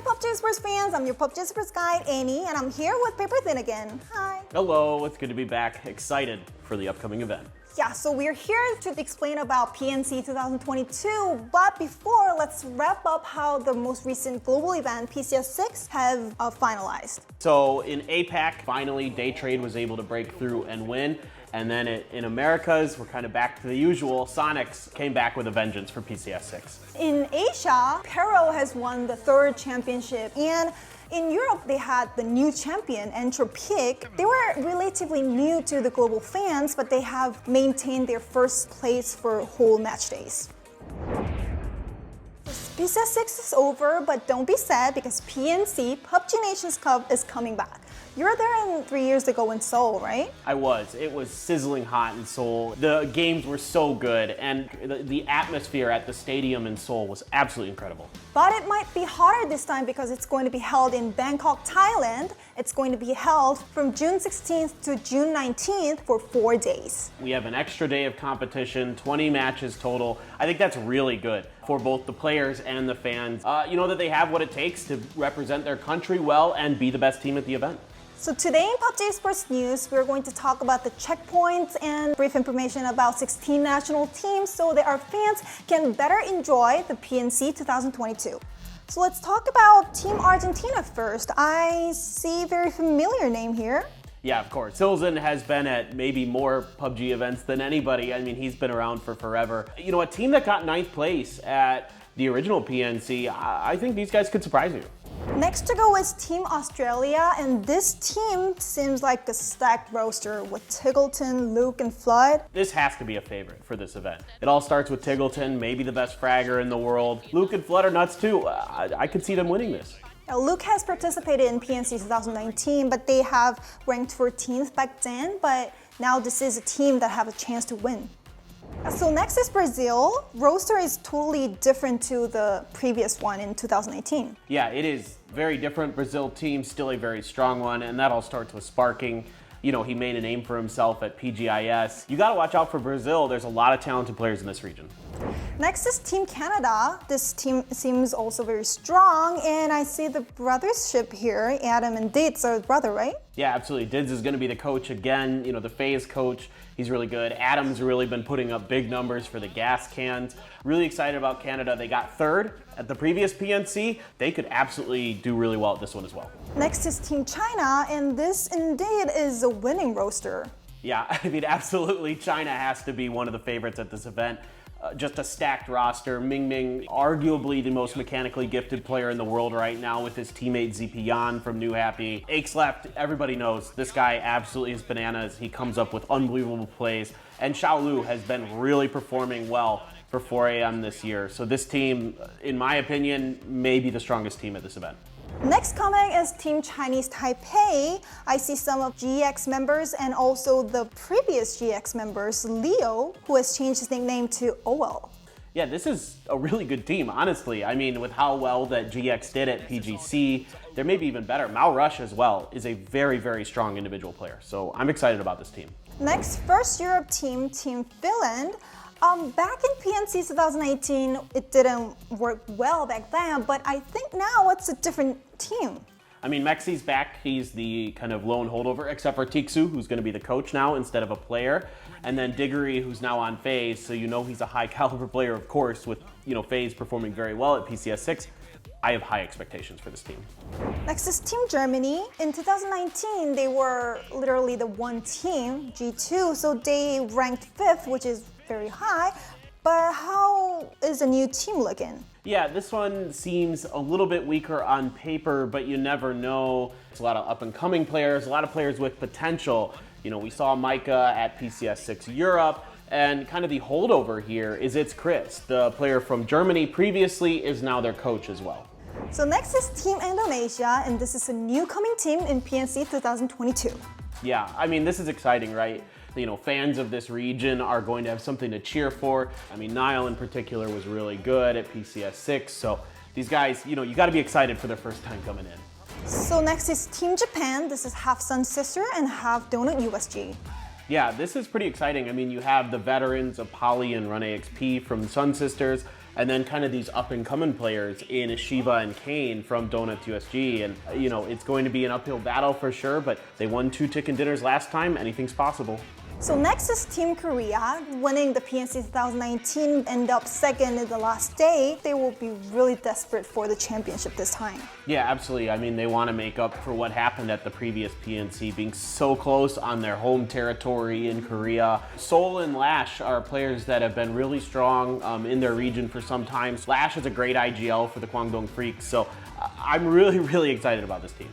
PUBG Sports fans, I'm your PUBG Sports guide, Annie, and I'm here with Paper Thin again. Hi. Hello, it's good to be back. Excited for the upcoming event. Yeah, so we're here to explain about PNC 2022, but before, let's wrap up how the most recent global event, PCS6, have finalized. So in APAC, finally, Day Trade was able to break through and win. And then in Americas, we're kind of back to the usual. Sonics came back with a vengeance for PCS6. In Asia, Peril has won the third championship, and in Europe, they had the new champion, Entropic. They were relatively new to the global fans, but they have maintained their first place for whole match days. PCS6 is over, but don't be sad because PNC, PUBG NATIONSCUP, is coming back. You were there 3 years ago in Seoul, right? I was. It was sizzling hot in Seoul. The games were so good, and the atmosphere at the stadium in Seoul was absolutely incredible. But it might be harder this time because it's going to be held in Bangkok, Thailand. It's going to be held from June 16th to June 19th for 4 days. We have an extra day of competition, 20 matches total. I think that's really good for both the players and the fans. You know that they have what it takes to represent their country well and be the best team at the event. So today in PUBG Sports News, we're going to talk about the checkpoints and brief information about 16 national teams so that our fans can better enjoy the PNC 2022. So let's talk about Team Argentina first. I see a very familiar name here. Yeah, of course. Silzen has been at maybe more PUBG events than anybody. I mean, he's been around for forever. You know, a team that got 9th place at the original PNC, I think these guys could surprise you. Next to go is Team Australia, and this team seems like a stacked roster with Tiggleton, Luke, and Flood. This has to be a favorite for this event. It all starts with Tiggleton, maybe the best fragger in the world. Luke and Flood are nuts too. I could see them winning this. Now, Luke has participated in PNC 2019, but they have ranked 14th back then, but now this is a team that have a chance to win. So next is Brazil. Roster is totally different to the previous one in 2018. Yeah, it is very different. Brazil team, still a very strong one, and that all starts with Sparking. You know, he made a name for himself at PGIS. You gotta watch out for Brazil. There's a lot of talented players in this region. Next is Team Canada. This team seems also very strong, and I see the brothership here. Adam and Dids are brother, right? Yeah, absolutely. Dids is gonna be the coach again, you know, the FaZe coach. He's really good. Adam's really been putting up big numbers for the gas cans. Really excited about Canada. They got 3rd at the previous PNC. They could absolutely do really well at this one as well. Next is Team China, and this indeed is a winning roster. Yeah, I mean, absolutely. China has to be one of the favorites at this event. Just a stacked roster. Ming Ming, arguably the most mechanically gifted player in the world right now with his teammate Zipian from New Happy. Left, everybody knows this guy absolutely is bananas. He comes up with unbelievable plays. And Xiaolu has been really performing well for 4 a.m. this year. So this team, in my opinion, may be the strongest team at this event. Next coming is Team Chinese Taipei. I see some of GX members and also the previous GX members, Leo, who has changed his nickname to OL. Yeah, this is a really good team, honestly. I mean, with how well that GX did at PGC, they're maybe even better. Mal Rush as well is a very, very strong individual player. So I'm excited about this team. Next, first Europe team, Team Finland. Back in PNC 2018, it didn't work well back then, but I think now it's a different team. I mean, Mexi's back. He's the kind of lone holdover, except for Tixu, who's going to be the coach now instead of a player. And then Diggory, who's now on FaZe, so you know he's a high caliber player, of course, with, you know, FaZe performing very well at PCS6. I have high expectations for this team. Next is Team Germany. In 2019, they were literally the one team, G2, so they ranked 5th, which is very high. But how is the new team looking? Yeah, this one seems a little bit weaker on paper, but you never know. It's a lot of up-and-coming players, a lot of players with potential. You know, we saw Micah at PCS6 Europe, and kind of the holdover here is it's Chris, the player from Germany previously, is now their coach as well. So next is Team Indonesia, and this is a new coming team in PNC 2022. Yeah, I mean, this is exciting, right? You know, fans of this region are going to have something to cheer for. I mean, Niall in particular was really good at PCS6, so these guys, you know, you got to be excited for their first time coming in. So next is Team Japan. This is half Sun Sister and half Donut USG. Yeah, this is pretty exciting. I mean, you have the veterans of Poly and Run AXP from Sun Sisters, and then kind of these up-and-coming players in Shiva and Kane from Donut USG. And, it's going to be an uphill battle for sure, but they won 2 chicken dinners last time. Anything's possible. So next is Team Korea, winning the PNC 2019, end up second in the last day. They will be really desperate for the championship this time. Yeah, absolutely. I mean, they want to make up for what happened at the previous PNC, being so close on their home territory in Korea. Seoul and Lash are players that have been really strong in their region for some time. Lash is a great IGL for the Kwangdong Freaks, so I'm really, really excited about this team.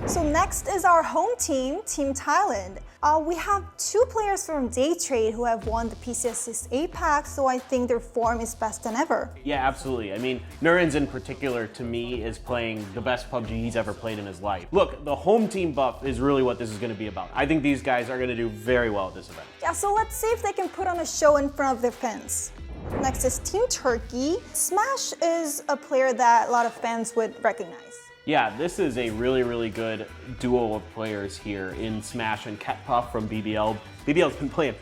So next is our home team, Team Thailand. We have 2 players from Day Trade who have won the PCS APAC, so I think their form is best than ever. Yeah, absolutely. I mean, Nurin's in particular, to me, is playing the best PUBG he's ever played in his life. Look, the home team buff is really what this is going to be about. I think these guys are going to do very well at this event. Yeah, so let's see if they can put on a show in front of their fans. Next is Team Turkey. Smash is a player that a lot of fans would recognize. Yeah, this is a really, really good duo of players here in Smash and Ketpuff from BBL. BBL's been playing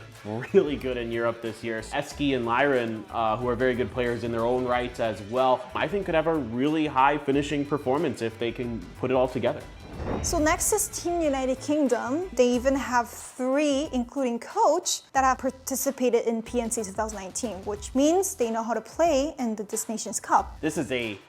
really good in Europe this year. Eski and Lyran, who are very good players in their own rights as well, I think could have a really high finishing performance if they can put it all together. So next is Team United Kingdom. They even have 3, including Coach, that have participated in PNC 2019, which means they know how to play in the NATIONSCUP. This is a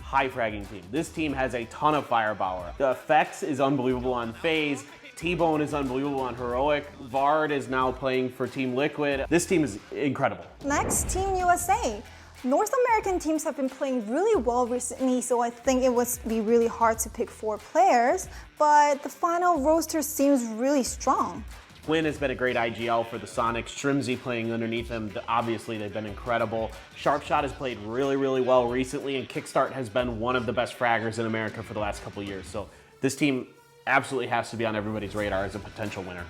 high fragging team. This team has a ton of firepower. The effects is unbelievable on FaZe. T-Bone is unbelievable on Heroic. Vard is now playing for Team Liquid. This team is incredible. Next, Team USA. North American teams have been playing really well recently, so I think it would be really hard to pick 4 players, but the final roster seems really strong. Quinn has been a great IGL for the Sonics. Shrimzy playing underneath him. Obviously, they've been incredible. Sharpshot has played really, really well recently, and Kickstart has been one of the best fraggers in America for the last couple of years. So this team absolutely has to be on everybody's radar as a potential winner.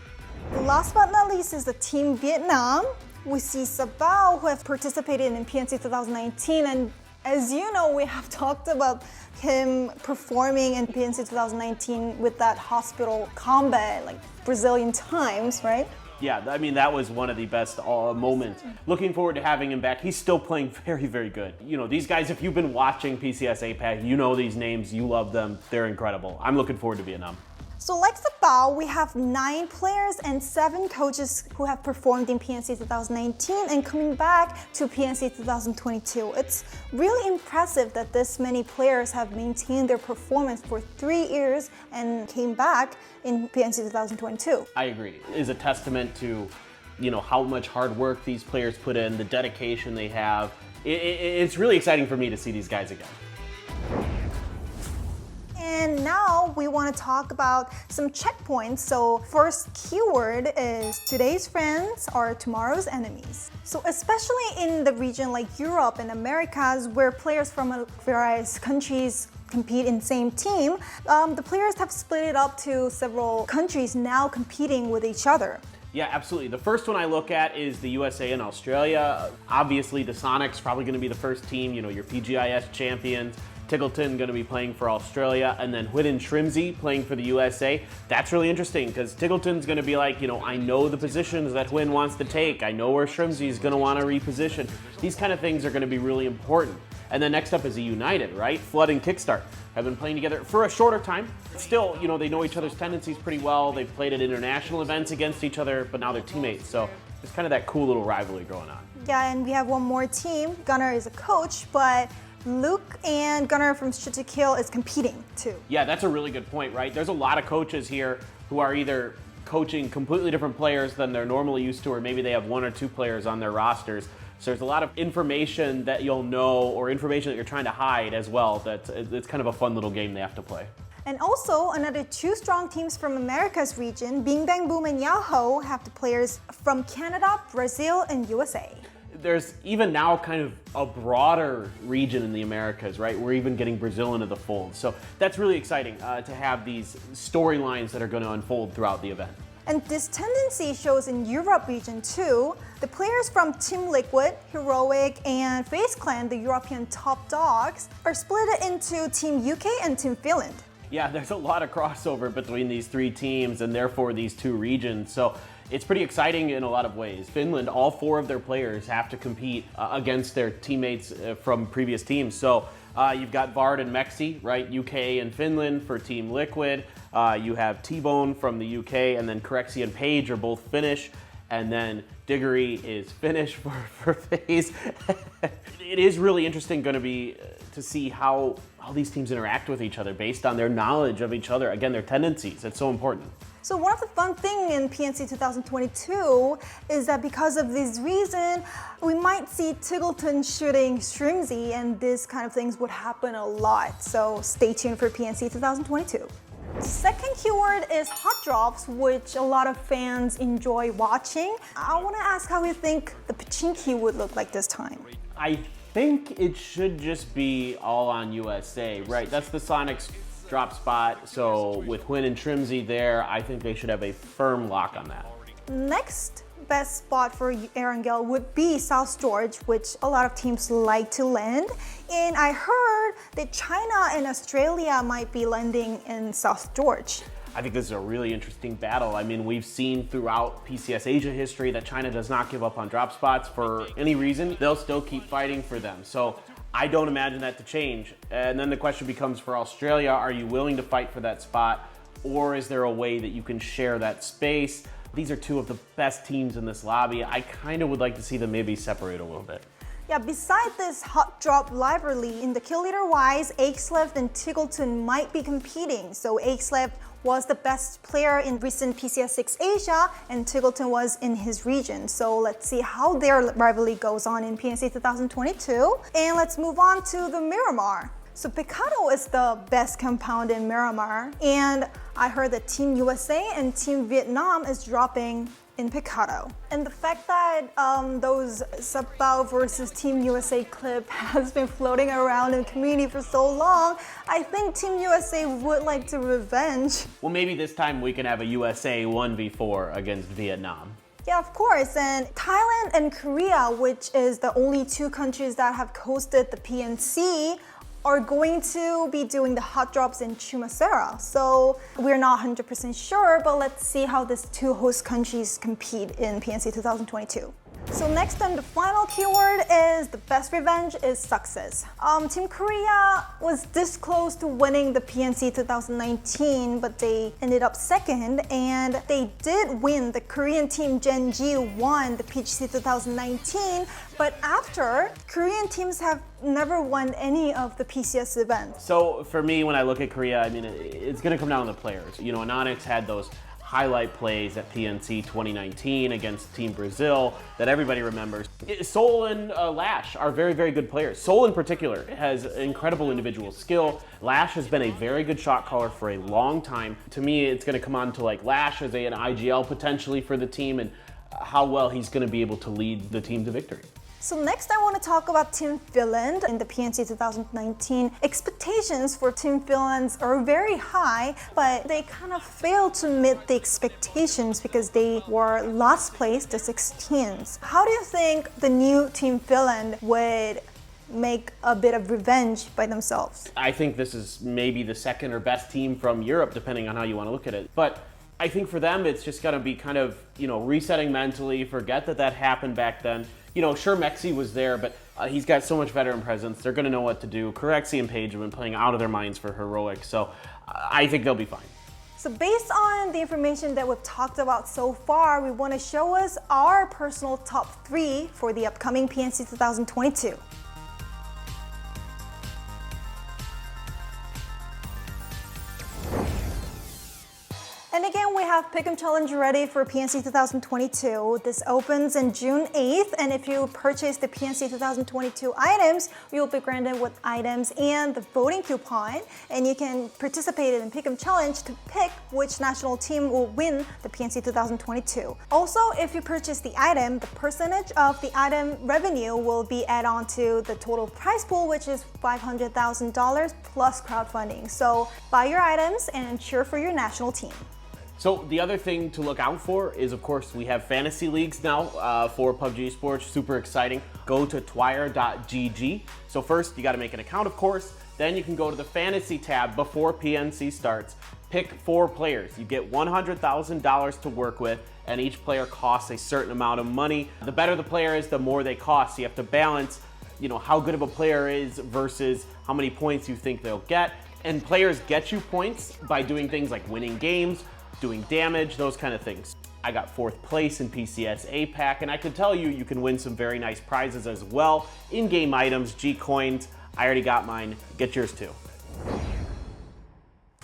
Last but not least is the Team Vietnam. We see Sabao, who have participated in PNC 2019, and as you know, we have talked about him performing in PNC 2019 with that hospital combat, like Brazilian times, right? Yeah, I mean, that was one of the best moments. Looking forward to having him back. He's still playing very, very good. These guys, if you've been watching PCS APAC, you know these names, you love them, they're incredible. I'm looking forward to Vietnam. So like Sabao, we have 9 players and 7 coaches who have performed in PNC 2019 and coming back to PNC 2022. It's really impressive that this many players have maintained their performance for 3 years and came back in PNC 2022. I agree. It is a testament to, how much hard work these players put in, the dedication they have. It's really exciting for me to see these guys again. And now we want to talk about some checkpoints. So first keyword is today's friends are tomorrow's enemies. So especially in the region like Europe and Americas, where players from various countries compete in the same team, the players have split it up to several countries now competing with each other. Yeah, absolutely. The first one I look at is the USA and Australia. Obviously, the Sonics probably going to be the first team, your PGIS champions. Tiggleton going to be playing for Australia, and then Huid and Shrimzy playing for the USA. That's really interesting because Tiggleton's going to be like, I know the positions that Huid wants to take. I know where Shrimzy's going to want to reposition. These kind of things are going to be really important. And then next up is a United, right? Flood and Kickstart have been playing together for a shorter time. Still, they know each other's tendencies pretty well. They've played at international events against each other, but now they're teammates. So there's kind of that cool little rivalry going on. Yeah, and we have one more team. Gunnar is a coach, but Luke and Gunnar from Shoot to Kill is competing too. Yeah, that's a really good point, right? There's a lot of coaches here who are either coaching completely different players than they're normally used to, or maybe they have 1 or 2 players on their rosters. So there's a lot of information that you'll know, or information that you're trying to hide as well. It's kind of a fun little game they have to play. And also, another 2 strong teams from America's region, Bing Bang Boom and Yahoo, have the players from Canada, Brazil, and USA. There's even now kind of a broader region in the Americas, right? We're even getting Brazil into the fold. So that's really exciting to have these storylines that are going to unfold throughout the event. And this tendency shows in Europe region too. The players from Team Liquid, Heroic, and FaZe Clan, the European top dogs, are split into Team UK and Team Finland. Yeah, there's a lot of crossover between these 3 teams and therefore these 2 regions. So it's pretty exciting in a lot of ways. Finland, all 4 of their players have to compete against their teammates from previous teams. So you've got Vard and Mexi, right? UK and Finland for Team Liquid. You have T-Bone from the UK, and then Corexi and Page are both Finnish. And then Diggory is Finnish for FaZe. It is really interesting going to be to see how these teams interact with each other based on their knowledge of each other. Again, their tendencies. It's so important. So one of the fun things in PNC 2022 is that because of this reason, we might see Tiggleton shooting Shrimzy, and this kind of things would happen a lot. So stay tuned for PNC 2022. The second keyword is hot drops, which a lot of fans enjoy watching. I want to ask how you think the Pachinki would look like this time. I think it should just be all on USA, right? That's the Sonics drop spot. So with Hwin and Shrimzy there, I think they should have a firm lock on that. Next best spot for Erangel would be South George, which a lot of teams like to land. And I heard that China and Australia might be landing in South George. I think this is a really interesting battle. I mean, we've seen throughout PCS Asia history that China does not give up on drop spots for any reason. They'll still keep fighting for them. So I don't imagine that to change. And then the question becomes for Australia, are you willing to fight for that spot? Or is there a way that you can share that space? These are 2 of the best teams in this lobby. I kind of would like to see them maybe separate a little bit. Yeah, beside this hot drop rivalry, in the kill leader wise, Axleft and Tiggleton might be competing. So Axleft was the best player in recent PCS 6 Asia, and Tiggleton was in his region. So let's see how their rivalry goes on in PNC 2022. And let's move on to the Miramar. So Picado is the best compound in Miramar, and I heard that Team USA and Team Vietnam is dropping in Picado. And the fact that those Sabao versus Team USA clip has been floating around in the community for so long, I think Team USA would like to revenge. Well, maybe this time we can have a USA 1v4 against Vietnam. Yeah, of course. And Thailand and Korea, which is the only 2 countries that have hosted the PNC, are going to be doing the hot drops in Chumasera. So we're not 100% sure, but let's see how these 2 host countries compete in PNC 2022. So next and the final keyword is the best revenge is success. Team Korea was this close to winning the PNC 2019, but they ended up second, and they did win. The Korean team Gen G won the PGC 2019, but after, Korean teams have never won any of the PCS events. So for me, when I look at Korea, I mean, it's going to come down to the players. You know, Anonix had those highlight plays at PNC 2019 against Team Brazil that everybody remembers. Seoul and Lash are very, very good players. Seoul in particular has incredible individual skill. Lash has been a very good shot caller for a long time. To me, it's going to come on to like Lash as an IGL potentially for the team and how well he's going to be able to lead the team to victory. So next I want to talk about Team Finland in the PNC 2019. Expectations for Team Finland are very high, but they kind of failed to meet the expectations because they were last place to 16th. How do you think the new Team Finland would make a bit of revenge by themselves? I think this is maybe the second or best team from Europe, depending on how you want to look at it. But I think for them, it's just going to be kind of, resetting mentally, forget that happened back then. Sure, Mexi was there, but he's got so much veteran presence. They're going to know what to do. Corexi and Page have been playing out of their minds for Heroic, so I think they'll be fine. So based on the information that we've talked about so far, we want to show us our personal top 3 for the upcoming PNC 2022. And again, we have Pick'em Challenge ready for PNC 2022. This opens on June 8th, and if you purchase the PNC 2022 items, you'll be granted with items and the voting coupon, and you can participate in Pick'em Challenge to pick which national team will win the PNC 2022. Also, if you purchase the item, the percentage of the item revenue will be added on to the total prize pool, which is $500,000 plus crowdfunding. So buy your items and cheer for your national team. So the other thing to look out for is, of course, we have fantasy leagues now for PUBG Esports. Super exciting. Go to twire.gg. So first, you got to make an account, of course. Then you can go to the fantasy tab before PNC starts. Pick 4 players. You get $100,000 to work with, and each player costs a certain amount of money. The better the player is, the more they cost. So you have to balance, how good of a player is versus how many points you think they'll get. And players get you points by doing things like winning games, doing damage, those kind of things. I got 4th place in PCS APAC, and I can tell you, you can win some very nice prizes as well. In-game items, G coins. I already got mine. Get yours too.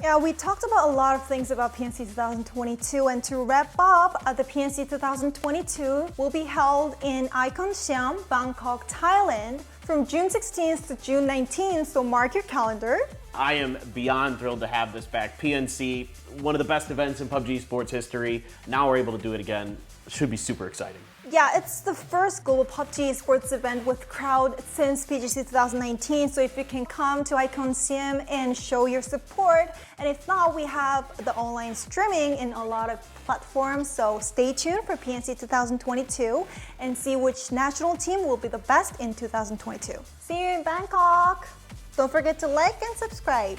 Yeah, we talked about a lot of things about PNC 2022, and to wrap up, the PNC 2022 will be held in NATIONSCUP, Bangkok, Thailand, from June 16th to June 19th, so mark your calendar. I am beyond thrilled to have this back. PNC, one of the best events in PUBG sports history. Now we're able to do it again. Should be super exciting. Yeah, it's the first global PUBG sports event with crowd since PGC 2019. So if you can come to NATIONSCUP and show your support, and if not, we have the online streaming in a lot of platforms. So stay tuned for PNC 2022 and see which national team will be the best in 2022. See you in Bangkok. Don't forget to like and subscribe.